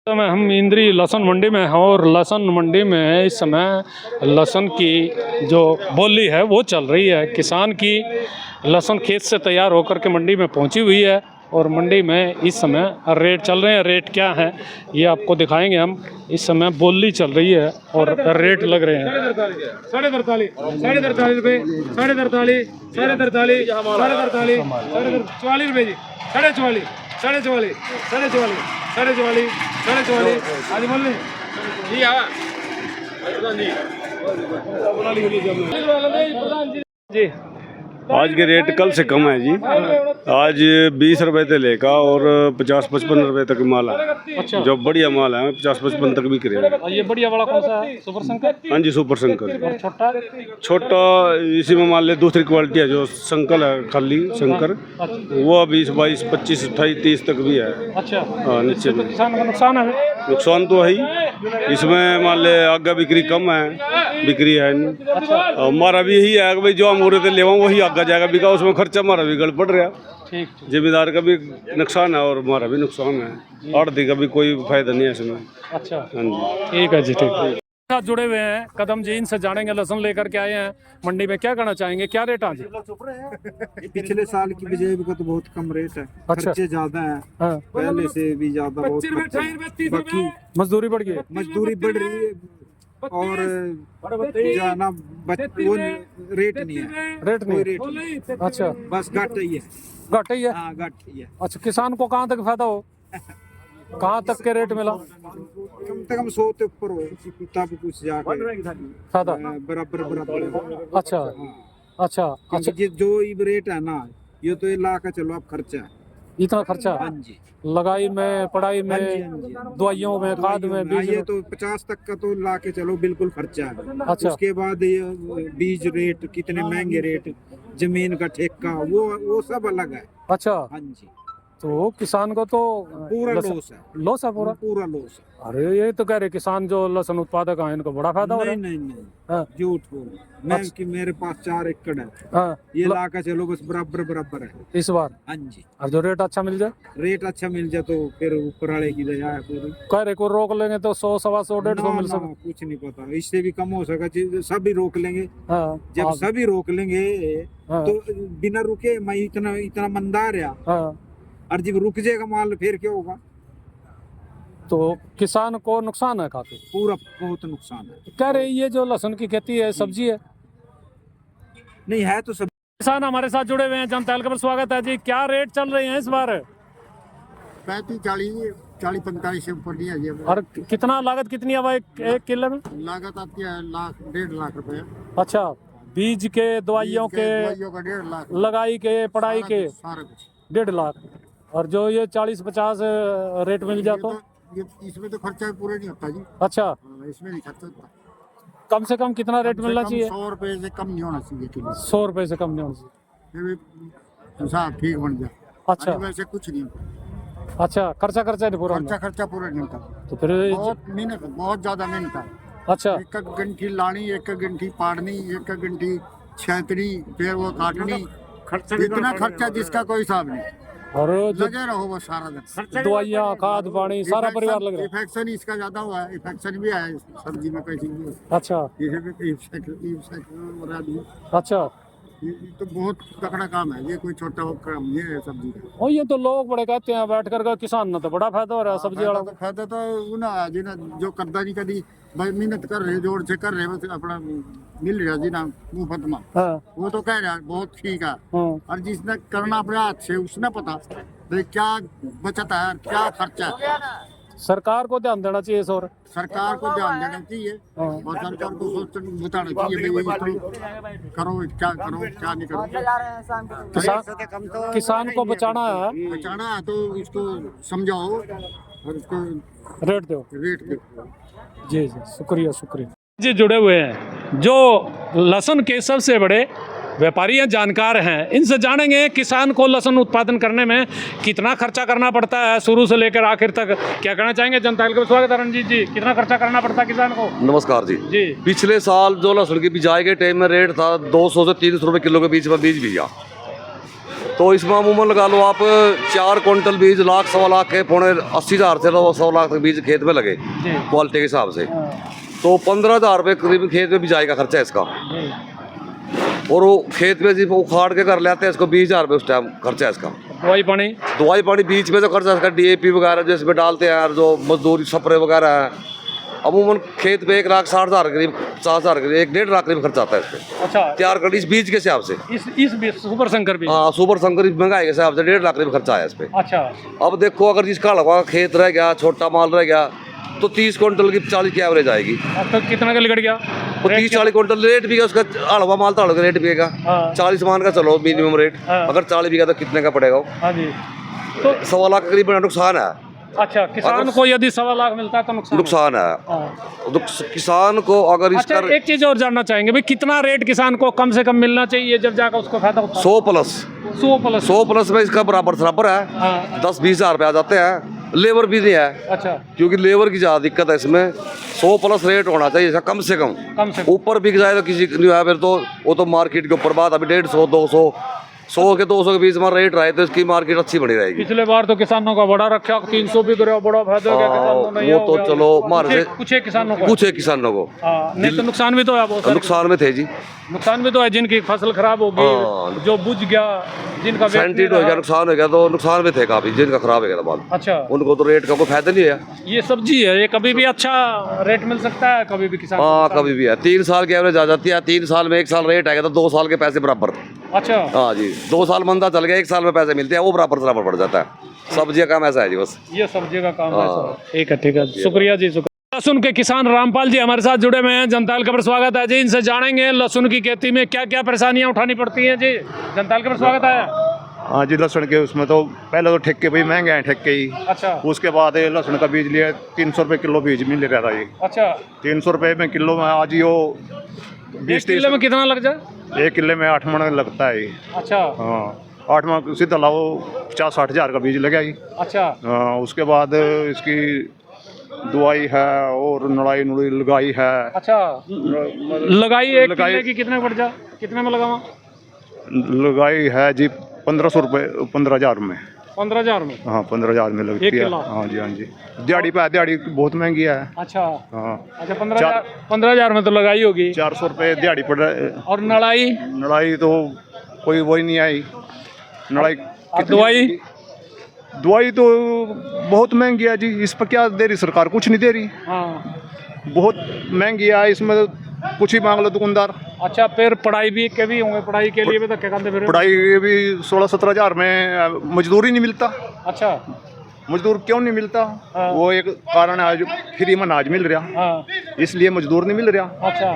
समय हम इंद्री लहसुन मंडी में हैं और लहसुन मंडी में इस समय लहसुन की जो बोली है वो चल रही है। किसान की लहसुन खेत से तैयार होकर के मंडी में पहुंची हुई है और मंडी में इस समय रेट चल रहे हैं। रेट क्या है ये आपको दिखाएंगे हम। इस समय बोली चल रही है और रेट लग रहे हैं। 43 रुपये, 43 44 रुपये जी, 44 आज बोल रहे जी। हाँ जी आज के रेट कल से कम है जी। आज 20 रुपए से लेकर और 50-55 रुपए तक माल है। अच्छा, जो बढ़िया माल है 50-55 तक बिक रहे हैं। ये बढ़िया वाला कौन सा है? सुपर शंकर? हाँ जी, सुपर शंकर। छोटा छोटा इसी में मान ले दूसरी क्वालिटी है जो शंकर है, खाली शंकर, वो 20, 22, 25, 28, 30 तक भी है। अच्छा, हाँ, नीचे में किसान का नुकसान है। नुकसान तो है ही। इसमें मान ले आगे बिक्री कम है, बिक्री है नहीं। हमारा भी यही है कि भाई जो हम उड़े थे लेवा वही आगे जाएगा बिका, उसमें खर्चा हमारा भी गड़ पड़ रहा। ठीक, जिम्मेदार का भी नुकसान है और हमारा भी नुकसान है। आड़ती का भी कोई फायदा नहीं है इसमें। अच्छा, हाँ जी, ठीक है जी, ठीक। साथ जुड़े हुए हैं कदम जी, इनसे जानेंगे। लहसुन लेकर के आए हैं मंडी में, क्या कहना चाहेंगे? क्या रेट आज? पिछले साल की बजाय का तो बहुत कम रेट है। अच्छा। खर्चे ज्यादा हैं, हाँ। पहले से भी ज्यादा बहुत खर्चे हैं। बाकी मजदूरी बढ़ गई है। मजदूरी बढ़ रही है और जाना वो रेट नहीं है। रेट कोई नहीं? रेट नहीं। अच्छा, बस घट ही है। घट ही है। हाँ, घट ही है। अच्छा, किसान को कहाँ तक फायदा हो? कहाँ तक के रेट मिला? कम से कम 100 के ऊपर हो तब कुछ जाके फायदा बराबर हो। अच्छा, अच्छा, अच्छा, ये जो ये रेट है ना, ये तो ये ला के चलो आप खर्चा है। इतना खर्चा? हाँ जी, लगाई में, पढ़ाई हाँ जी, में, हाँ जी। दवाइयों में, खाद में, हाँ, बीज ये में। तो 50 तक का तो ला के चलो बिल्कुल खर्चा है। अच्छा। उसके बाद ये बीज रेट कितने महंगे रेट, जमीन का ठेका, वो सब अलग है। अच्छा, हाँ जी, तो किसान को तो पूरा लॉस है। लॉस है पूरा। पूरा लॉस है। अरे ये तो कह रहे किसान जो लहसुन उत्पादक हैं इनको बड़ा फायदा हो रहा नहीं है। नहीं नहीं, हाँ। झूठ बोल। मैं कि मेरे पास 4 एकड़ है, हाँ, ये ला के चलो बस बराबर है इस बार। हाँ जी, और जो रेट अच्छा मिल जाए, रेट अच्छा मिल जाए तो फिर ऊपर वाले की दया है पूरी। कह रहे को रोक लेंगे तो 100, 125, 150 मिल ना, सके। कुछ नहीं पता, इससे भी कम हो सका। सभी रोक लेंगे। हाँ, जब सभी रोक लेंगे हाँ, तो बिना रुके मैं इतना मंदा रहा, हाँ, और जब रुक जाएगा माल फिर क्या होगा? तो किसान को नुकसान है काफी। पूरा बहुत नुकसान है। कह रहे ये जो लहसुन की खेती है सब्जी है। नहीं है तो सब। किसान हमारे साथ जुड़े हुए हैं, जनता हल्के पर स्वागत है जी। क्या रेट चल रहे हैं इस बार? 35, 40, 45 से ऊपर नहीं है ये। और कितना लागत कितनी है भाई एक किलो में? लागत आती है 1.5 लाख रुपए। अच्छा, बीज के, दवाइयों के, दवाइयों का 1.5 लाख, लगाई के, पढ़ाई के सारा कुछ 1.5 लाख। और जो ये 40-50 रेट मिल जाता? ये इसमें तो खर्चा पूरा नहीं होता जी। अच्छा, हाँ, इसमें नहीं खर्चा होता। कम से कम कितना रेट मिलना चाहिए? 100 रुपए से कम नहीं होना चाहिए किलो। 100 रुपए से कम नहीं होना चाहिए। फिर भी हिसाब ठीक बन जाए। अच्छा, वैसे कुछ नहीं होता। अच्छा, खर्चा नहीं पूरा होना। खर्चा पूरा नहीं होता। तो फिर बहुत मेहनत, बहुत ज्यादा मेहनत है। अच्छा, एक गंठी लानी, एक गंठी पाड़नी, एक गंठी छेतनी, फिर वो काटनी। इतना खर्चा जिसका कोई हिसाब नहीं। और लगे रहो बस सारा दिन। दवाइयाँ, खाद पानी सारा परिवार लग रहा है। इन्फेक्शन इसका ज्यादा हुआ है, इन्फेक्शन भी है सब्जी में कैसी भी है। अच्छा, अच्छा, ये तो बहुत तगड़ा काम है, ये कोई छोटा काम नहीं है सब्जी का। और ये तो लोग बड़े कहते हैं बैठ कर किसान ना तो बड़ा फायदा हो रहा है सब्जी वाला। फायदा तो ना जिन्हें जो करता नहीं कभी भाई मेहनत कर रहे, जोर से कर रहे, बस अपना मिल रहा जी ना मुफ्त में। हाँ, वो तो कह रहा है बहुत ठीक है। हाँ, और जिसने करना अपने हाथ से उसने पता भाई क्या बचत है, क्या खर्चा है। सरकार को ध्यान देना चाहिए इस और। सरकार को ध्यान देना चाहिए हाँ। और सरकार को बताना चाहिए भाई तो करो, क्या करो, क्या नहीं करो। किसान को बचाना है, बचाना है तो उसको समझाओ और उसको रेट दो। रेट दो। जी जी, शुक्रिया जी। जुड़े हुए हैं जो लहसुन के सबसे बड़े व्यापारी हैं, जानकार हैं। इनसे जानेंगे किसान को लहसुन उत्पादन करने में कितना खर्चा करना पड़ता है शुरू से लेकर आखिर तक। क्या कहना चाहेंगे? जनता हल्के पर स्वागत है। रणजीत जी, कितना खर्चा करना पड़ता है किसान को? नमस्कार जी। जी, पिछले साल जो लहसुन की बिजाई के टाइम में रेट था 200 से 300 रुपए किलो के बीच में बीज बिका। तो इसमें अमूमन लगा लो आप 4 क्विंटल बीज लाख सवा लाख के 80,000 से 100 लाख तक बीज खेत में लगे क्वालिटी के हिसाब से, तो 15,000 रुपये करीब खेत में बिजाई का खर्चा है इसका। और वो खेत में जिस उखाड़ के कर लेते हैं इसको 20,000 रुपये उस टाइम खर्चा है इसका। दवाई पानी बीच में जो खर्चा है इसका, DAP वगैरह जो इसमें डालते हैं, जो मजदूरी स्प्रे वगैरह है, अमूमन खेत पे 1,60,000 करीब 50,000 करीब 1.5 लाख करीब खर्चा आता है इसमें। अच्छा, तैयार कर इस बीज के हिसाब से, इस बीज सुपर संकर बीज। हाँ, सुपर संकर महंगाई के हिसाब से 1.5 लाख करीब खर्चा आया इस पे। अच्छा, अब देखो अगर जिसका हलवा खेत रह गया, छोटा माल रह गया, तो 30 क्विंटल की 40 की एवरेज आएगी। अब तक कितना का लिगड़ गया? वो 30-40 क्विंटल रेट भी है उसका, हलवा माल तो हलवा रेट बिकेगा। 40 मान का चलो मिनिमम रेट, अगर 40 बिका तो कितने का पड़ेगा? हाँ जी, तो 1.25 लाख के करीब नुकसान है। अच्छा, किसान को यदि 1.25 लाख मिलता है तो नुकसान है। किसान को अगर अच्छा, इसका एक चीज और जानना चाहेंगे भाई, कितना रेट किसान को कम से कम मिलना चाहिए जब जाकर उसको फायदा होता है? 100 प्लस में इसका बराबर है। 10-20 हज़ार रुपये आ जाते हैं। लेबर भी नहीं है। अच्छा, क्योंकि लेबर की ज़्यादा दिक्कत है इसमें। 100 प्लस रेट होना चाहिए इसका, कम से कम। ऊपर बिक जाए तो किसी नहीं है फिर तो वो तो मार्केट के ऊपर बात। अभी 150, 200, 100 के 200 के बीच में रेट रहे तो इसकी मार्केट अच्छी बनी रहेगी। पिछले बार तो किसानों का बड़ा रखा, 300 भी करे, बड़ा फायदा हो गया किसानों ने। वो तो चलो मारे कुछ किसानों को नहीं तो नुकसान भी तो है, बहुत नुकसान में थे जी। नुकसान भी तो है, जिनकी फसल खराब हो गई, जो बुझ गया, जिनका सेंटीड हो गया, नुकसान हो गया, तो नुकसान में थे काफी, जिनका खराब हो गया माल। अच्छा, उनको तो रेट का कोई फायदा नहीं है। ये सब्जी है, ये कभी भी अच्छा रेट मिल सकता है, कभी भी किसान। हाँ, कभी भी है। 3 साल की एवरेज आ जाती है। 3 साल में 1 साल रेट आएगा तो 2 साल के पैसे बराबर। अच्छा, हाँ जी, 2 साल मंदा चल गया, 1 साल में पैसे मिलते हैं, वो बराबर पड़ जाता है। सब्जी का काम ऐसा है जी, बस ये सब्जी का काम है। ठीक है, शुक्रिया जी, शुक्रिया। लहसुन के किसान रामपाल जी हमारे साथ जुड़े हुए हैं। जनता खबर स्वागत है जी, इनसे जानेंगे लहसुन की खेती में क्या क्या परेशानियां उठानी पड़ती हैं जी। जनता खबर स्वागत है। हाँ जी, लहसुन के उसमें तो पहले तो ठेके भाई महंगे हैं, ठेके ही। अच्छा, उसके बाद लहसुन का बीज लिया 300 रुपये किलो बीज मिल रहा था ये। अच्छा, 300 रुपये में किलो में आज ही वो 20 किलो में कितना लग जाए? 1 किले में 8 मन लगता है ये। अच्छा, हाँ, 8 मन सीधा लाओ 50-60 हज़ार का बीज लगा ही। अच्छा, हाँ, उसके बाद इसकी दवाई है और नड़ाई नुड़ाई लगाई है। अच्छा, लगाई 1 किले की कितने पड़ जा, कितने में लगावा? लगाई है जी 1500 रुपये, 15,000 में। 15,000 में? हाँ, 15,000 में लगती है। हाँ जी, हाँ जी। दिहाड़ी पे दिहाड़ी बहुत महंगी है। अच्छा, हाँ। अच्छा, 15,000 में तो लगाई होगी। 400 रुपये दिहाड़ी पड़ रहा है। और नड़ाई? नड़ाई तो कोई वही नहीं आई। नड़ाई दवाई तो बहुत महंगी है जी। इस पर क्या दे रही सरकार? कुछ नहीं दे रही। हाँ, बहुत महंगी है, इसमें तो कुछ ही मांग लो दुकानदार। अच्छा, फिर पढ़ाई भी के भी होंगे, पढ़ाई के लिए भी तो क्या करते फिर? पढ़ाई भी 16-17 हज़ार में मजदूर ही नहीं मिलता। अच्छा, मजदूर क्यों नहीं मिलता? हाँ। वो एक कारण है, जो फ्री में अनाज मिल रहा। हाँ, इसलिए मजदूर नहीं मिल रहा। अच्छा,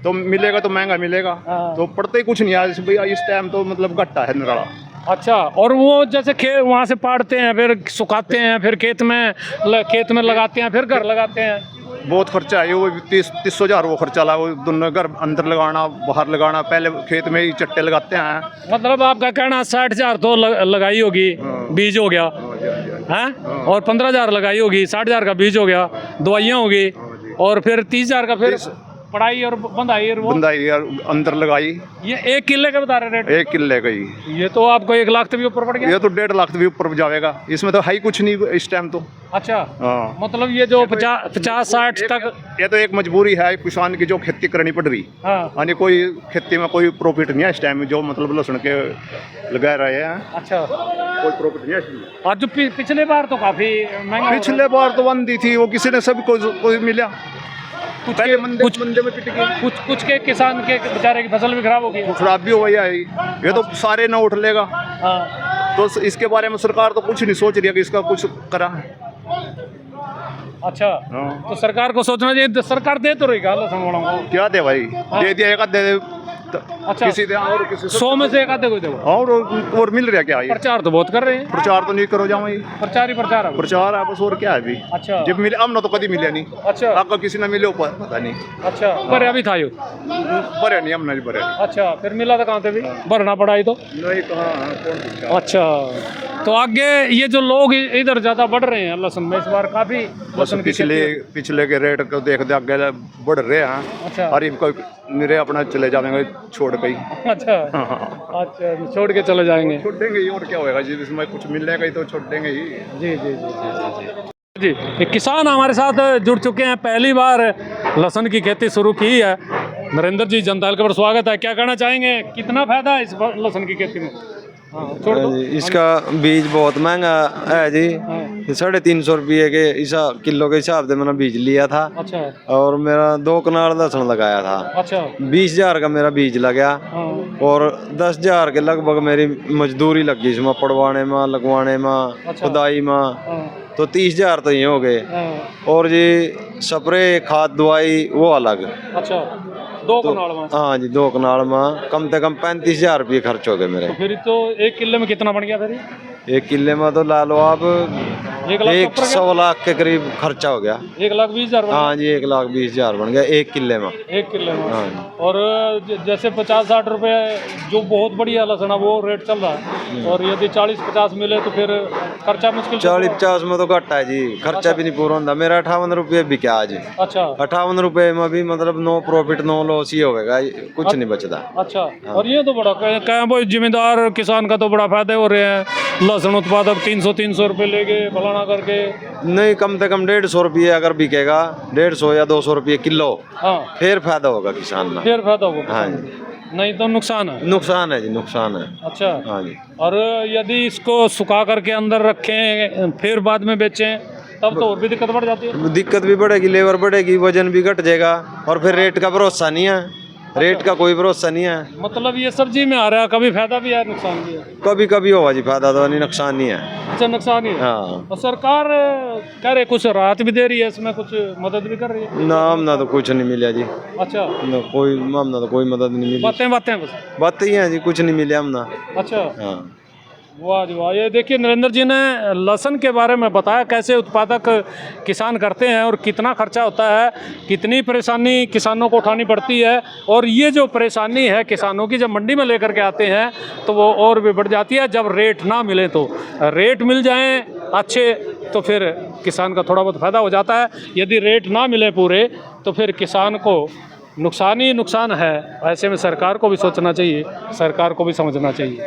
तो मिलेगा तो महंगा मिलेगा। हाँ। तो पड़ते ही कुछ नहीं है इस टाइम तो मतलब घट्टा है निराला। अच्छा, और वो जैसे खेत वहाँ से पाड़ते हैं, फिर सुखाते हैं, फिर खेत में लगाते हैं, फिर घर लगाते हैं। बहुत खर्चा है वो 30 हज़ार वो खर्चा ला। वो दोनों घर अंदर लगाना, बाहर लगाना, पहले खेत में ही चट्टे लगाते हैं। मतलब आपका कहना 60,000 तो लगाई होगी, बीज हो गया है, और 15,000 लगाई होगी, 60,000 का बीज हो गया, दवाइयाँ होगी, और फिर 30,000 का फिर पढ़ाई और बंधाई और अंदर लगाई। ये 1 किले का बता रहे रेट? 1 किले का ही। ये तो आपको 1 लाख भी ऊपर पड़ गया। ये तो 1.5 लाख भी ऊपर जाएगा। इसमें तो है ही कुछ नहीं इस टाइम तो। अच्छा, हाँ, मतलब ये जो 50-60 तक, ये तो एक मजबूरी है किसान की, जो खेती करनी पड़ रही। हाँ, यानी कोई खेती में कोई प्रॉफिट नहीं है इस टाइम में, जो मतलब लहसुन के लगा रहे हैं। अच्छा, कोई प्रॉफिट नहीं है। और जो पिछले बार तो काफी महंगा, पिछले बार तो बंदी थी, वो किसी ने सब कोई मिला। पहले मंदे में पिट गई। कुछ के किसान के बेचारे की फसल भी खराब हो गई, खराब भी हो गई है। ये तो सारे न उठ लेगा। हाँ। तो इसके बारे में सरकार तो कुछ नहीं सोच रही है कि इसका कुछ करा है। अच्छा, तो सरकार को सोचना चाहिए। सरकार दे तो रही लहसुन वालों को, क्या दे भाई? दे दिया, एक दे। अच्छा, किसी दे और किसी 100 में से एक आधे को दे। और मिल रहा क्या? प्रचार तो बहुत कर रहे हैं। प्रचार तो नहीं करो जाओ, प्रचार ही प्रचार है। प्रचार है बस, और क्या है अभी? अच्छा, जब मिले हमने तो कभी मिले नहीं। अच्छा, आपका किसी ने मिले पता नहीं। अच्छा, पर अभी था यो भरे नहीं, हमने भरे। अच्छा, फिर मिला था कहाँ से भी भरना पड़ा ही तो नहीं, कहाँ। अच्छा, तो आगे ये जो लोग इधर ज्यादा बढ़ रहे हैं लहसुन में, इस बार काफी लहसुन पिछले के रेट को देख दे आगे बढ़ रहे हैं। अच्छा, और इनको मेरे अपना चले जाएंगे छोड़ छोड़ के ही। अच्छा हाँ हाँ अच्छा, छोड़ के चले जाएंगे। छोड़ देंगे ही, और क्या होएगा जी, इसमें कुछ मिलेगा ही तो छोड़ देंगे ही। जी जी जी जी जी जी ये किसान हमारे साथ जुड़ चुके हैं, पहली बार लहसुन की खेती शुरू की है। नरेंद्र जी, जनता दल के पर स्वागत है। क्या कहना चाहेंगे, कितना फायदा है इस लहसुन की खेती में? हाँ, छोड़ दो। इसका बीज बहुत महंगा है जी, 350 रुपये के किलो के हिसाब से मैंने बीज लिया था। अच्छा और मेरा 2 कनाल लहसुन लगाया था। अच्छा 20,000 का मेरा बीज लगा हाँ और 10,000 के लगभग मेरी मजदूरी लगी इसमें, पड़वाने में, लगवाने में, अच्छा। खुदाई में, हाँ तो 30,000 तो ये हो गए। हाँ, और जी स्प्रे खाद दवाई वो अलग। अच्छा 2 कनाल में। हाँ जी, 2 कनाल में कम से कम 35,000 रुपये खर्च हो गए मेरे। तो फिर तो 1 किले में कितना बन गया फिर? 1 किले में तो ला लो आप 1 लाख के करीब खर्चा हो गया। 1,20,000 बन हाँ जी, 1,20,000 बन गया 1 किले में। 1 किले में। हाँ जी। और जैसे 50-60 रुपए जो बहुत बढ़िया लहसुन है वो रेट चल रहा है, और यदि 40-50 मिले तो फिर खर्चा मुश्किल से 40-50 में तो घट है जी, खर्चा भी नहीं पूरा होता। मेरा 58 रुपये बिका आज। अच्छा 58 रुपये में भी मतलब नो प्रॉफिट नो लॉस ही होगा, कुछ नहीं बचता। अच्छा। और ये तो बड़ा क्या भाई, जिम्मेदार किसान का तो बड़ा फायदा हो रहे हैं। लहसुन उत्पादक 300 रुपये लेके फलाना करके। नहीं, कम से कम 150 रुपये अगर बिकेगा, 150 या 200 रुपये किलो, हाँ फिर फायदा होगा किसान में। फिर फायदा होगा। हाँ जी, नहीं तो नुकसान है। नुकसान है जी, नुकसान है। अच्छा। हाँ जी। और यदि इसको सुखा करके अंदर रखें फिर बाद में बेचें तब तो और भी दिक्कत बढ़ जाती है। दिक्कत भी बढ़ेगी, लेबर बढ़ेगी, वजन भी घट जाएगा, और फिर रेट का भरोसा नहीं है। रेट का कोई भरोसा नहीं है। मतलब ये सब्जी में आ रहा है, कभी फायदा भी है नुकसान भी है। कभी कभी होगा जी फायदा, तो नहीं नुकसान नहीं है। अच्छा, नुकसान ही है। हाँ। और सरकार कह रहे कुछ राहत भी दे रही है, इसमें कुछ मदद भी कर रही है। ना हमना तो कुछ नहीं मिला जी, अच्छा, ना कोई हमना तो कोई मदद नहीं मिली। बातें बस। बात ही है जी, कुछ नहीं मिला हमना। अच्छा, हाँ। वाह जी वाह। ये देखिए, नरेंद्र जी ने लहसुन के बारे में बताया कैसे उत्पादक किसान करते हैं और कितना खर्चा होता है, कितनी परेशानी किसानों को उठानी पड़ती है। और ये जो परेशानी है किसानों की, जब मंडी में लेकर के आते हैं तो वो और भी बढ़ जाती है जब रेट ना मिले। तो रेट मिल जाएं अच्छे तो फिर किसान का थोड़ा बहुत फ़ायदा हो जाता है। यदि रेट ना मिले पूरे तो फिर किसान को नुकसान ही नुकसान है। ऐसे में सरकार को भी सोचना चाहिए, सरकार को भी समझना चाहिए।